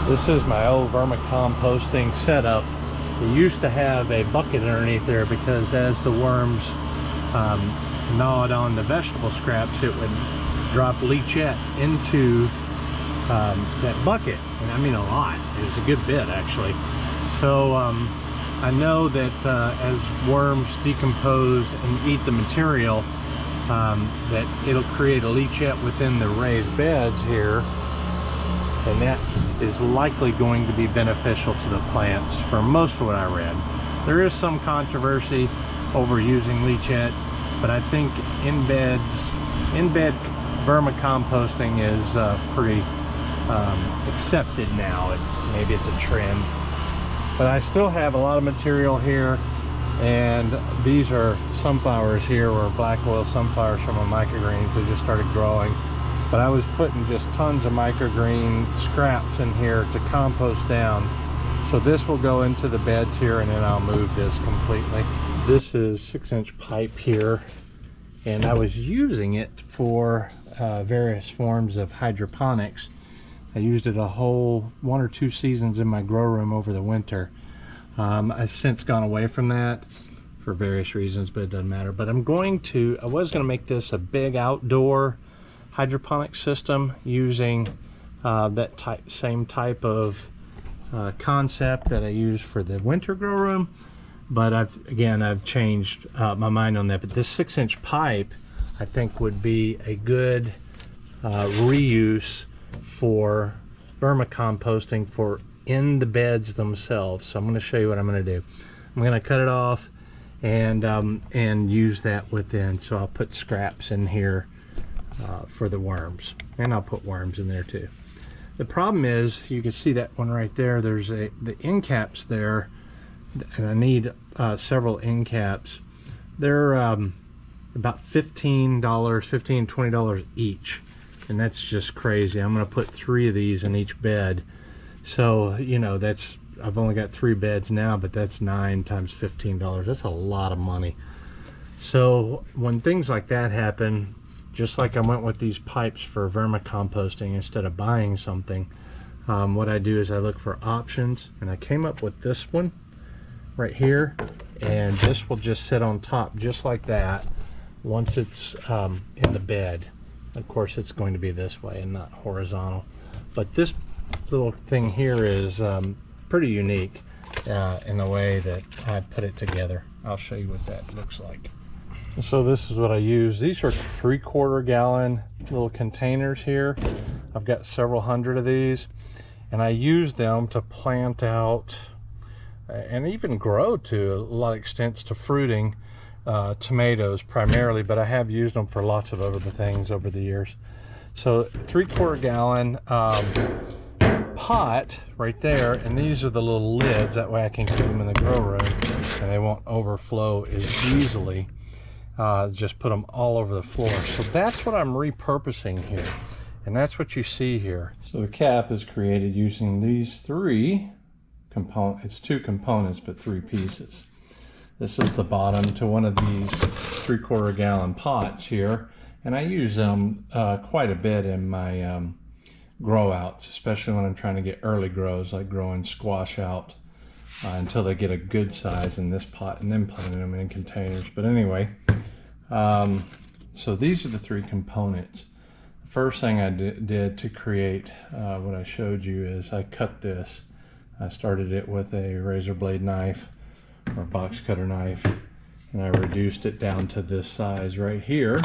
This is my old vermicomposting setup. It used to have a bucket underneath there because as the worms gnawed on the vegetable scraps, it would drop leachate into that bucket. And I mean a lot. It was a good bit actually. So I know that as worms decompose and eat the material, that it'll create a leachate within the raised beds here, and that is likely going to be beneficial to the plants for most of what I read. There is some controversy over using leachate, but I think in bed vermicomposting is pretty accepted now. Maybe it's a trend, but I still have a lot of material here, and these are sunflowers here, or black oil sunflowers from my microgreens. They just started growing, but I was putting just tons of microgreen scraps in here to compost down. So this will go into the beds here, and then I'll move this completely. This is 6-inch pipe here, and I was using it for various forms of hydroponics. I used it a whole 1 or 2 seasons in my grow room over the winter. I've since gone away from that for various reasons, but it doesn't matter. But I was going to make this a big outdoor hydroponic system using that same type of concept that I use for the winter grow room. But I've changed my mind on that. But this 6-inch pipe, I think, would be a good reuse for vermicomposting for in the beds themselves. So I'm going to show you what I'm going to do. I'm going to cut it off and use that within. So I'll put scraps in here for the worms, and I'll put worms in there too. The problem is, you can see that one right there. There's the end caps there, and I need several end caps. They're about $15, $20 each, and that's just crazy. I'm going to put 3 of these in each bed. So, you know, I've only got 3 beds now, but that's 9 times $15. That's a lot of money. So when things like that happen, just like I went with these pipes for vermicomposting instead of buying something, what I do is I look for options, and I came up with this one right here, and this will just sit on top just like that once it's in the bed. Of course, it's going to be this way and not horizontal, but this little thing here is pretty unique in the way that I put it together. I'll show you what that looks like. So this is what I use. These are 3/4 gallon little containers here. I've got several hundred of these, and I use them to plant out and even grow to a lot of extents to fruiting tomatoes primarily, but I have used them for lots of other things over the years. So 3/4 gallon pot right there, and these are the little lids. That way I can keep them in the grow room and they won't overflow as easily. Just put them all over the floor. So that's what I'm repurposing here, and that's what you see here. So the cap is created using these 3 components. It's 2 components but 3 pieces. This is the bottom to one of these 3/4 gallon pots here, and I use them quite a bit in my grow outs, especially when I'm trying to get early grows, like growing squash out until they get a good size in this pot, and then planting them in containers. But anyway, so these are the 3 components. The first thing I did to create what I showed you is I cut this. I started it with a razor blade knife or box cutter knife, and I reduced it down to this size right here.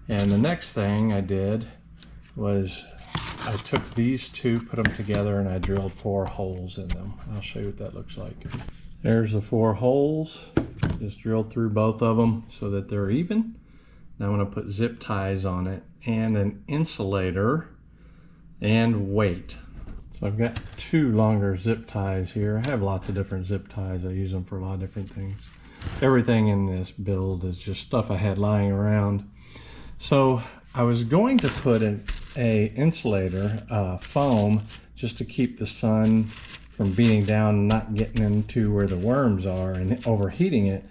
And the next thing I did was I took these 2, put them together, and I drilled 4 holes in them. I'll show you what that looks like. There's the 4 holes. Just drilled through both of them so that they're even. Now I'm going to put zip ties on it and an insulator and weight. So I've got 2 longer zip ties here. I have lots of different zip ties. I use them for a lot of different things. Everything in this build is just stuff I had lying around. So I was going to put a insulator foam just to keep the sun from beating down and not getting into where the worms are and overheating it.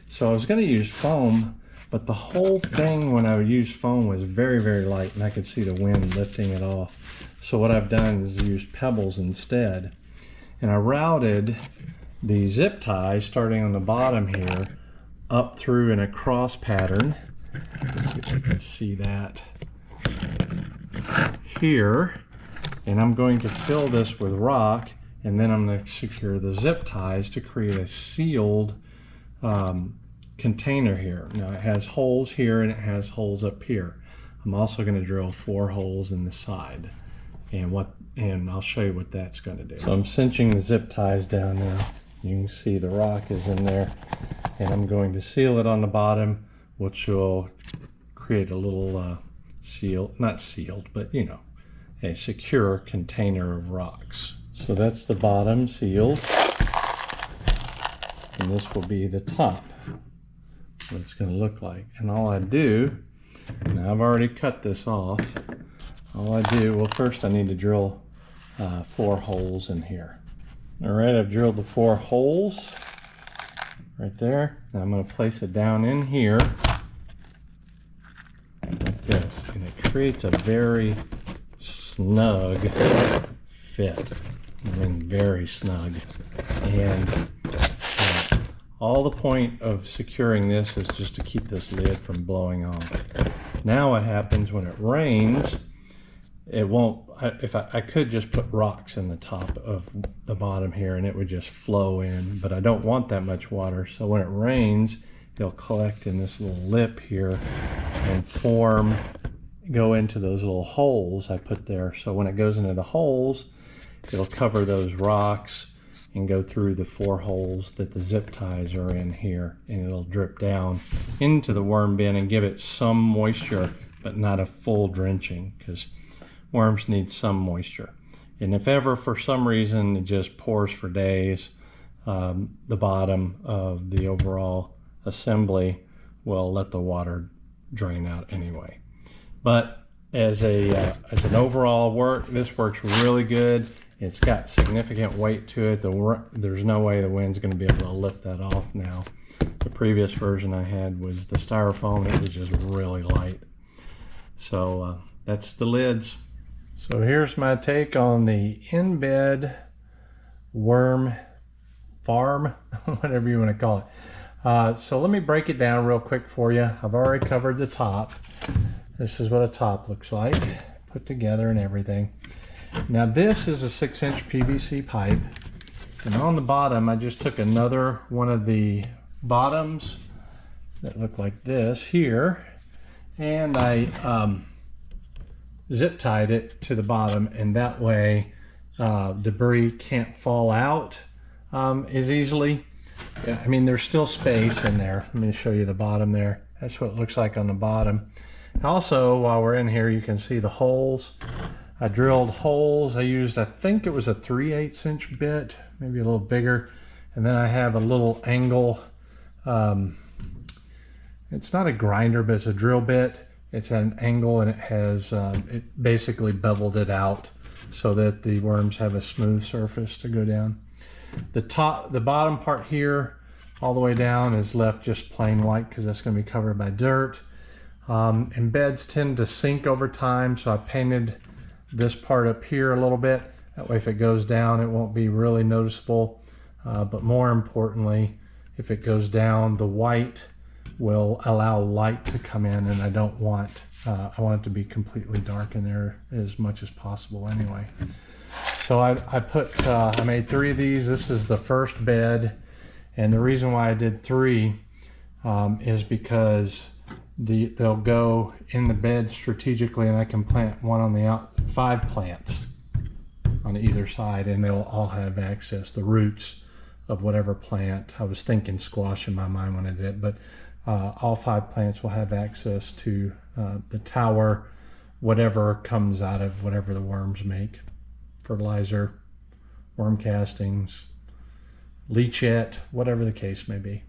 So I was going to use foam But the whole thing when I would use foam was very, very light, and I could see the wind lifting it off. So what I've done is use pebbles instead. And I routed the zip ties starting on the bottom here up through in a cross pattern. Let's see if I can see that here. And I'm going to fill this with rock, and then I'm going to secure the zip ties to create a sealed container here. Now it has holes here and it has holes up here. I'm also going to drill 4 holes in the side, and I'll show you what that's going to do. So I'm cinching the zip ties down now. You can see the rock is in there, and I'm going to seal it on the bottom, which will create a little not sealed, but you know, a secure container of rocks. So that's the bottom sealed, and this will be the top, what it's going to look like. And all I do, now I've already cut this off, all I do, well first I need to drill 4 holes in here. Alright, I've drilled the 4 holes right there. Now I'm going to place it down in here like this, and it creates a very snug fit. I mean, very snug. And all the point of securing this is just to keep this lid from blowing off. Now what happens when it rains, it won't, I could just put rocks in the top of the bottom here and it would just flow in, but I don't want that much water. So when it rains, it'll collect in this little lip here and go into those little holes I put there. So when it goes into the holes, it'll cover those rocks and go through the 4 holes that the zip ties are in here, and it'll drip down into the worm bin and give it some moisture, but not a full drenching, because worms need some moisture. And if ever for some reason it just pours for days, the bottom of the overall assembly will let the water drain out anyway. But as an overall this works really good. It's got significant weight to it. There's no way the wind's going to be able to lift that off now. The previous version I had was the styrofoam. It was just really light. So that's the lids. So here's my take on the in-bed worm farm, whatever you want to call it. So let me break it down real quick for you. I've already covered the top. This is what a top looks like, put together and everything. Now this is a 6-inch PVC pipe, and on the bottom I just took another one of the bottoms that look like this here, and I zip tied it to the bottom, and that way debris can't fall out as easily. I mean, there's still space in there. Let me show you the bottom there. That's what it looks like on the bottom. Also, while we're in here, you can see the holes. I drilled holes. I used, I think it was a 3/8 inch bit, maybe a little bigger. And then I have a little angle, it's not a grinder, but it's a drill bit. It's at an angle, and it has, it basically beveled it out so that the worms have a smooth surface to go down. The bottom part here, all the way down, is left just plain white because that's going to be covered by dirt. And beds tend to sink over time, so I painted this part up here a little bit. That way if it goes down, it won't be really noticeable. But more importantly, if it goes down, the white will allow light to come in, and I don't want, I want it to be completely dark in there as much as possible anyway. So I made 3 of these. This is the first bed, and the reason why I did 3 is because they'll go in the bed strategically, and I can plant one on the 5 plants on either side, and they'll all have access, the roots of whatever plant. I was thinking squash in my mind when I did it, but all 5 plants will have access to the tower, whatever comes out of whatever the worms make. Fertilizer, worm castings, leachette, whatever the case may be.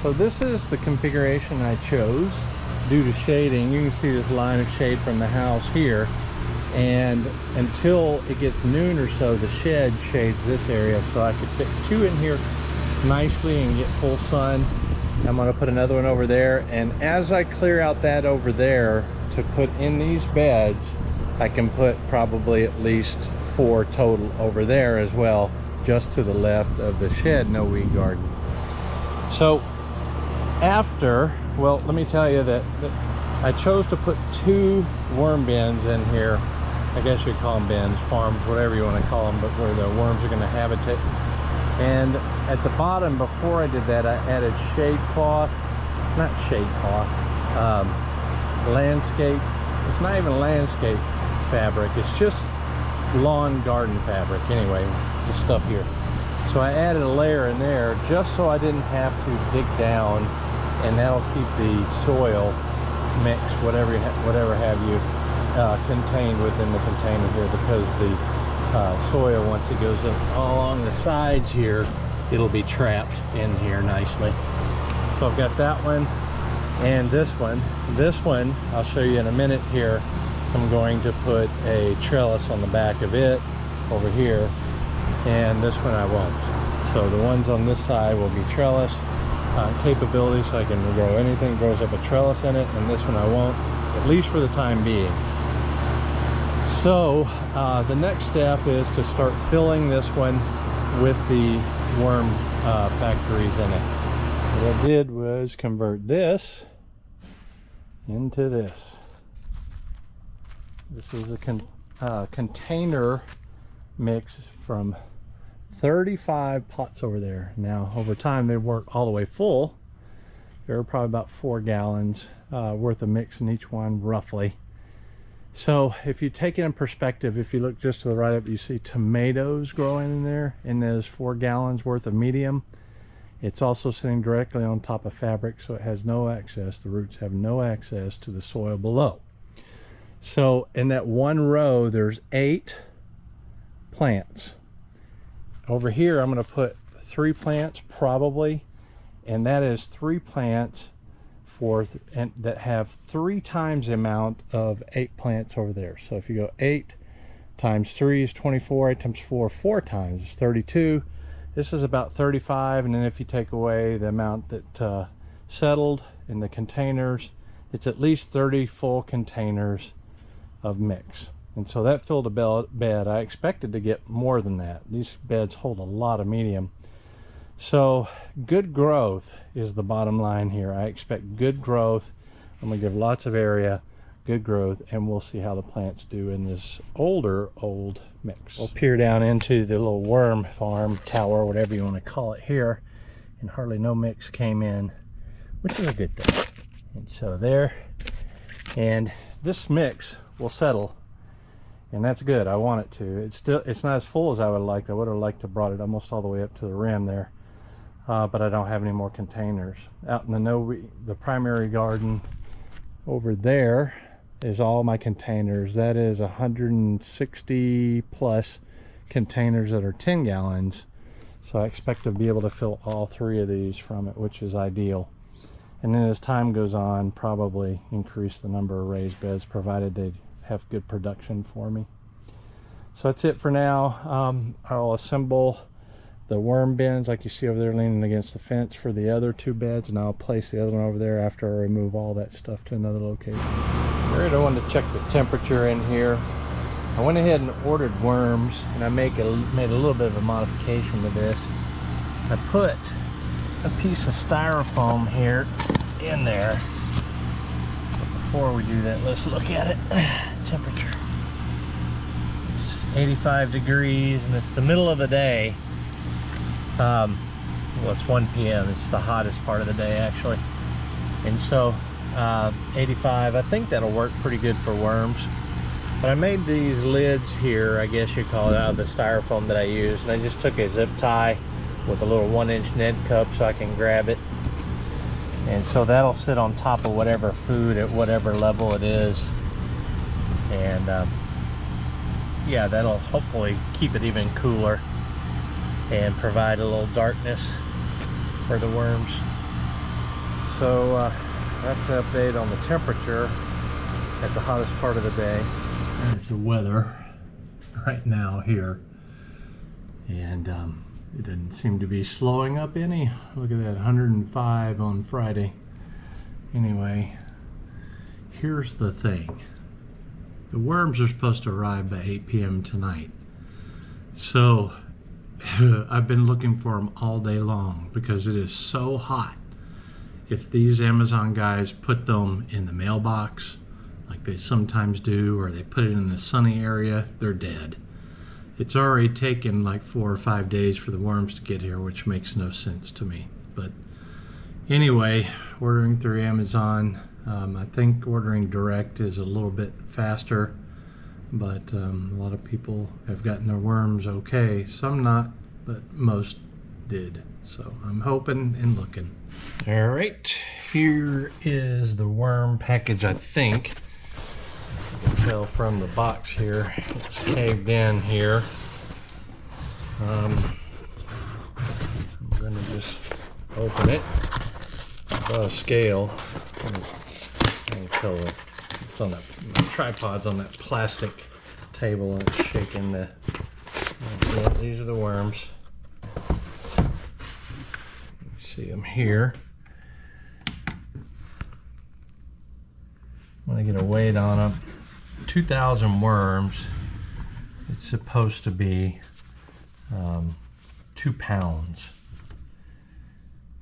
So this is the configuration I chose due to shading. You can see this line of shade from the house here, and until it gets noon or so, the shed shades this area, so I could fit 2 in here nicely and get full sun. I'm going to put another one over there, and as I clear out that over there to put in these beds, I can put probably at least 4 total over there as well, just to the left of the shed no weed garden. So after, well, let me tell you that I chose to put 2 worm bins in here. I guess you'd call them bins, farms, whatever you want to call them, but where the worms are going to habitate. And at the bottom, before I did that, I added shade cloth, not shade cloth, landscape. It's not even landscape fabric, it's just lawn garden fabric. Anyway, this stuff here. So I added a layer in there just so I didn't have to dig down, and that'll keep the soil mix, whatever have you, contained within the container here, because the soil, once it goes in along the sides here, it'll be trapped in here nicely. So I've got that one and this one. This one I'll show you in a minute here. I'm going to put a trellis on the back of it over here, and this one I won't. So the ones on this side will be trellis capability, so I can grow anything grows up a trellis in it, and this one I won't, at least for the time being. So the next step is to start filling this one with the worm factories in it. What I did was convert this into this. This is a container mix from 35 pots over there. Now over time they weren't all the way full. There were probably about 4 gallons worth of mix in each one, roughly. So if you take it in perspective, if you look just to the right up, you see tomatoes growing in there in those 4 gallons worth of medium. It's also sitting directly on top of fabric, so it has no access, the roots have no access to the soil below. So in that one row there's 8 plants. Over here I'm going to put 3 plants probably, and that is 3 plants and that have 3 times the amount of 8 plants over there. So if you go 8 times 3 is 24, 8 times 4 4 times is 32. This is about 35, and then if you take away the amount that settled in the containers, it's at least 30 full containers of mix. And so that filled a bed. I expected to get more than that. These beds hold a lot of medium. So good growth is the bottom line here. I expect good growth. I'm going to give lots of area, good growth, and we'll see how the plants do in this old mix. We'll peer down into the little worm farm tower, whatever you want to call it here, and hardly no mix came in, which is a good thing. And so there, and this mix will settle, and that's good. I want it to. It's not as full as I would have liked. I would have liked to have brought it almost all the way up to the rim there. But I don't have any more containers. Out in the primary garden over there is all my containers. That is 160 plus containers that are 10 gallons. So I expect to be able to fill all 3 of these from it, which is ideal. And then as time goes on, probably increase the number of raised beds, provided they have good production for me. So that's it for now. I'll assemble the worm bins like you see over there leaning against the fence for the other 2 beds, and I'll place the other one over there after I remove all that stuff to another location. Alright, I wanted to check the temperature in here. I went ahead and ordered worms, and I made a little bit of a modification to this. I put a piece of styrofoam here in there. But before we do that, let's look at it. Temperature. It's 85 degrees, and it's the middle of the day. Well, it's 1 p.m. It's the hottest part of the day, actually. And so 85, I think that'll work pretty good for worms. But I made these lids here, I guess you call it, out of the styrofoam that I used. And I just took a zip tie with a little 1-inch Ned cup so I can grab it. And so that'll sit on top of whatever food at whatever level it is. And yeah, that'll hopefully keep it even cooler and provide a little darkness for the worms. So that's the update on the temperature at the hottest part of the day. There's the weather right now here, and It didn't seem to be slowing up any. Look at that, 105 on Friday. Anyway, here's the thing. The worms are supposed to arrive by 8 p.m. tonight. So I've been looking for them all day long because it is so hot. If these Amazon guys put them in the mailbox, like they sometimes do, or they put it in the sunny area, they're dead. It's already taken like 4 or 5 days for the worms to get here, which makes no sense to me. But anyway, ordering through Amazon, I think ordering direct is a little bit faster, but a lot of people have gotten their worms okay. Some not, but most did. So I'm hoping and looking. All right, here is the worm package, I think. You can tell from the box here, it's caved in here. I'm going to just open it. About a scale. I can tell it's on that tripod's on that plastic table and it's shaking the. Yeah, these are the worms. You see them here. When I get a weight on them, 2,000 worms. It's supposed to be 2 pounds.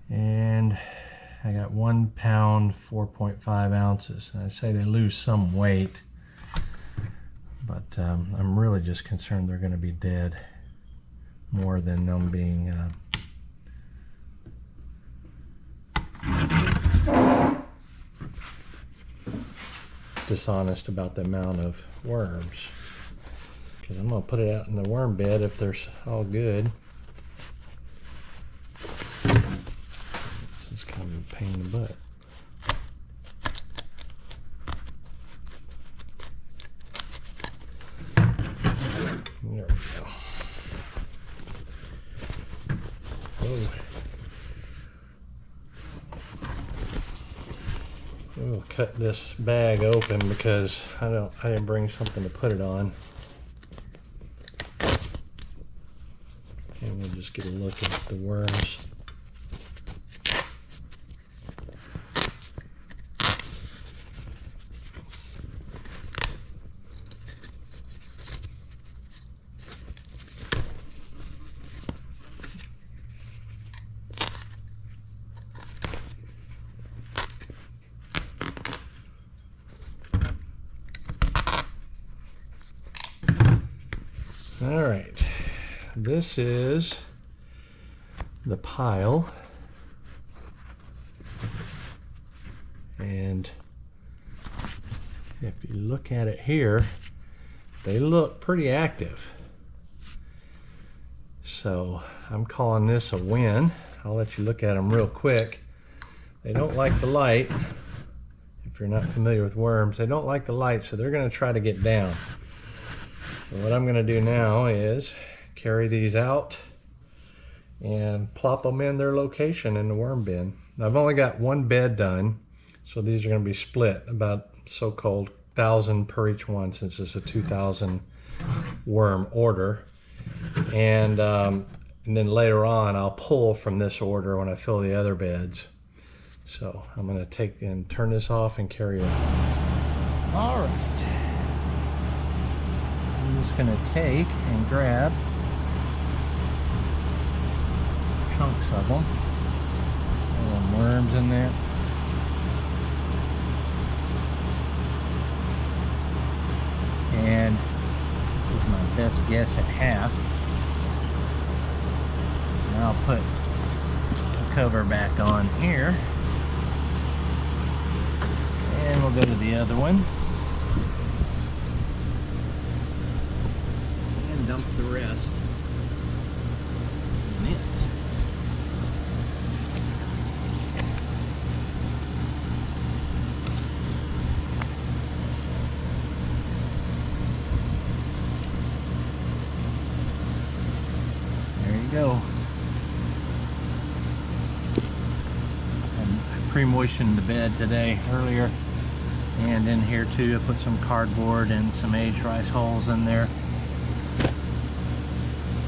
And I got 1 pound, 4.5 ounces. And I say they lose some weight, but I'm really just concerned they're going to be dead more than them being dishonest about the amount of worms. Because I'm going to put it out in the worm bed if they're all good. This is kind of a pain in the butt. There we go. Oh. We'll cut this bag open because I didn't bring something to put it on. And we'll just get a look at the worms. All right, this is the pile, and if you look at it here, they look pretty active. So I'm calling this a win. I'll let you look at them real quick. They don't like the light. If you're not familiar with worms, they don't like the light, so they're going to try to get down. And what I'm going to do now is carry these out and plop them in their location in the worm bin. Now, I've only got one bed done, so these are going to be split about so-called 1,000 per each one, since it's a 2,000 worm order. And then later on I'll pull from this order when I fill the other beds. So I'm going to take and turn this off and carry it. All right. I'm just going to take and grab chunks of them. Little worms in there. And this is my best guess at half. And I'll put the cover back on here. And we'll go to the other one. And dump the rest in it. There you go. And I pre-moistened the bed today earlier. And in here too, I put some cardboard and some aged rice hulls in there.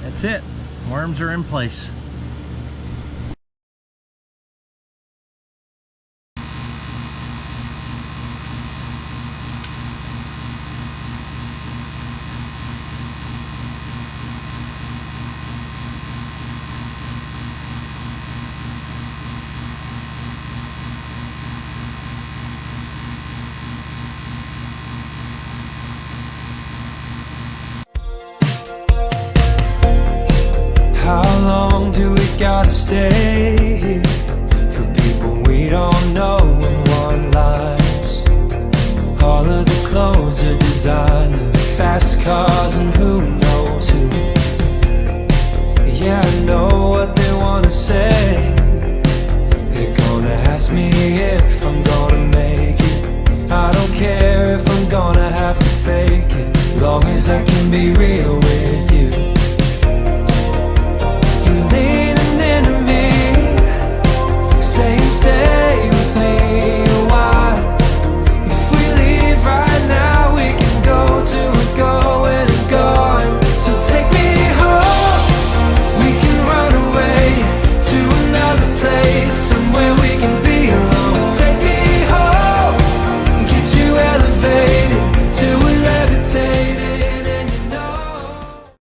That's it. Worms are in place. How long do we gotta stay here for people we don't know in one lines? All of the clothes are designer, fast cars and who knows who. Yeah, I know what they wanna say. They're gonna ask me if I'm gonna make it. I don't care if I'm gonna have to fake it, long as I can be real with